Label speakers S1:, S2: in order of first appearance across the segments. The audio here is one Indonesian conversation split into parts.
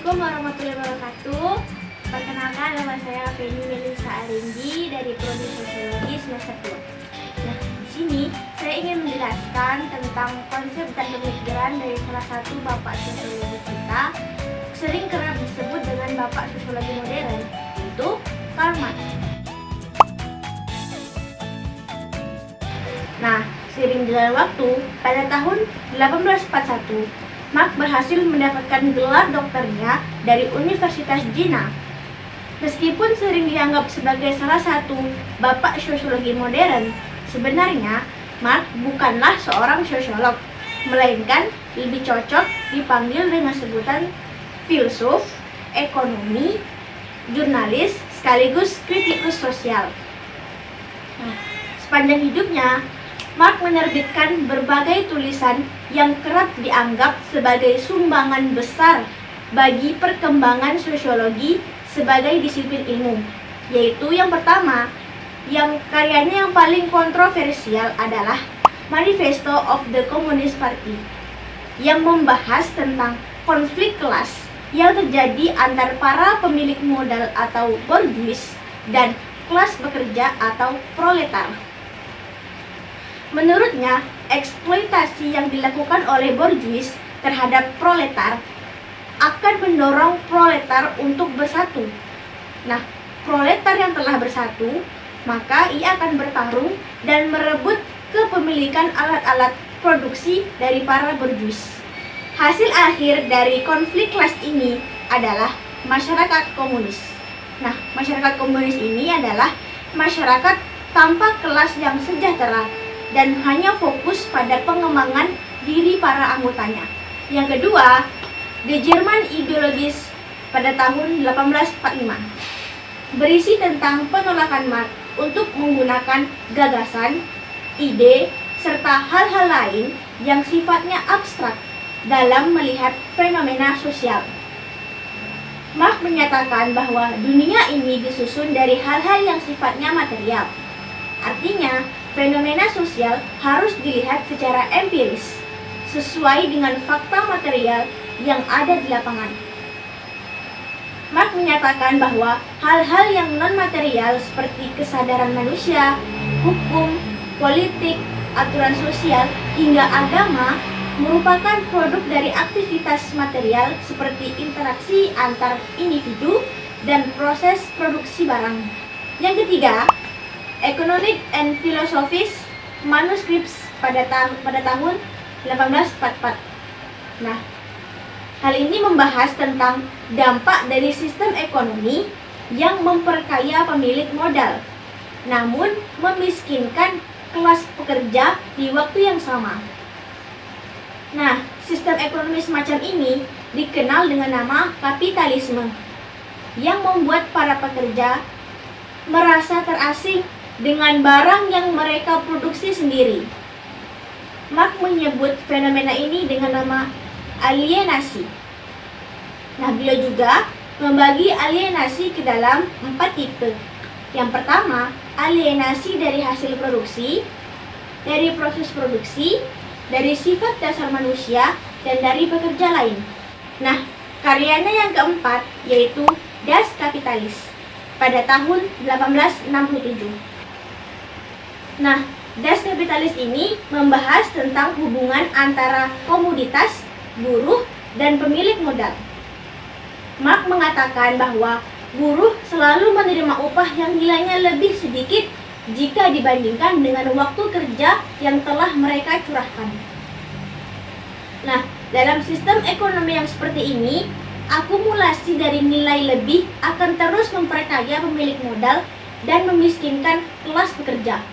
S1: Assalamualaikum warahmatullahi wabarakatuh. Perkenalkan, nama saya Feni Melisa Aringi dari Prodi Sosiologi semester 2. Nah, di sini saya ingin menjelaskan tentang konsep dan pemikiran dari salah satu bapak sosiologi kita, sering kerap disebut dengan bapak sosiologi modern, yaitu Karl Marx. Nah, seiring jalan waktu, pada tahun 1841, Marx berhasil mendapatkan gelar doktornya dari Universitas Jena. Meskipun sering dianggap sebagai salah satu bapak sosiologi modern, sebenarnya Marx bukanlah seorang sosiolog, melainkan lebih cocok dipanggil dengan sebutan filsuf, ekonomi, jurnalis, sekaligus kritikus sosial. Nah, sepanjang hidupnya, Marx menerbitkan berbagai tulisan yang kerap dianggap sebagai sumbangan besar bagi perkembangan sosiologi sebagai disiplin ilmu. Yaitu yang pertama, yang karyanya yang paling kontroversial adalah Manifesto of the Communist Party, yang membahas tentang konflik kelas yang terjadi antar para pemilik modal atau bourgeois dan kelas pekerja atau proletar. Menurutnya, eksploitasi yang dilakukan oleh bourgeois terhadap proletar akan mendorong proletar untuk bersatu. Nah, proletar yang telah bersatu, maka ia akan bertarung dan merebut kepemilikan alat-alat produksi dari para bourgeois. Hasil akhir dari konflik kelas ini adalah masyarakat komunis. Nah, masyarakat komunis ini adalah masyarakat tanpa kelas yang sejahtera dan hanya fokus pada pengembangan diri para anggotanya. Yang kedua, The German Ideologis pada tahun 1845 berisi tentang penolakan Marx untuk menggunakan gagasan, ide, serta hal-hal lain yang sifatnya abstrak dalam melihat fenomena sosial. Marx menyatakan bahwa dunia ini disusun dari hal-hal yang sifatnya material. Artinya, fenomena sosial harus dilihat secara empiris, sesuai dengan fakta material yang ada di lapangan. Marx menyatakan bahwa hal-hal yang non-material seperti kesadaran manusia, hukum, politik, aturan sosial, hingga agama merupakan produk dari aktivitas material seperti interaksi antar individu dan proses produksi barang. Yang ketiga, Economic and Philosophies Manuscripts pada tahun 1844. Nah, hal ini membahas tentang dampak dari sistem ekonomi yang memperkaya pemilik modal, namun memiskinkan kelas pekerja di waktu yang sama. Nah, sistem ekonomi semacam ini dikenal dengan nama kapitalisme, yang membuat para pekerja merasa terasing dengan barang yang mereka produksi sendiri. Marx menyebut fenomena ini dengan nama alienasi. Nah, beliau juga membagi alienasi ke dalam 4 tipe. Yang pertama, alienasi dari hasil produksi, dari proses produksi, dari sifat dasar manusia, dan dari pekerja lain. Nah, karyanya yang keempat yaitu Das Kapitalis pada tahun 1867. Nah, Das Kapitalis ini membahas tentang hubungan antara komoditas, buruh, dan pemilik modal. Marx mengatakan bahwa buruh selalu menerima upah yang nilainya lebih sedikit jika dibandingkan dengan waktu kerja yang telah mereka curahkan. Nah, dalam sistem ekonomi yang seperti ini, akumulasi dari nilai lebih akan terus memperkaya pemilik modal dan memiskinkan kelas pekerja.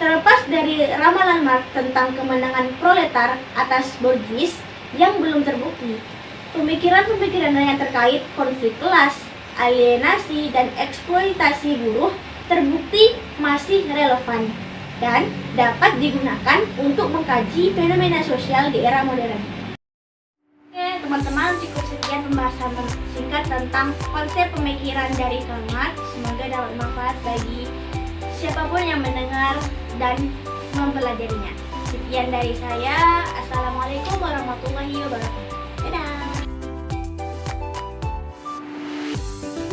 S1: Terlepas dari ramalan Marx tentang kemenangan proletar atas bourgeois yang belum terbukti, pemikiran-pemikiran yang terkait konflik kelas, alienasi, dan eksploitasi buruh terbukti masih relevan dan dapat digunakan untuk mengkaji fenomena sosial di era modern. Oke, teman-teman, cukup sekian pembahasan singkat tentang konsep pemikiran dari Karl Marx. Semoga dapat bermanfaat bagi siapapun yang mendengar dan mempelajarinya. Sekian dari saya. Assalamualaikum warahmatullahi wabarakatuh.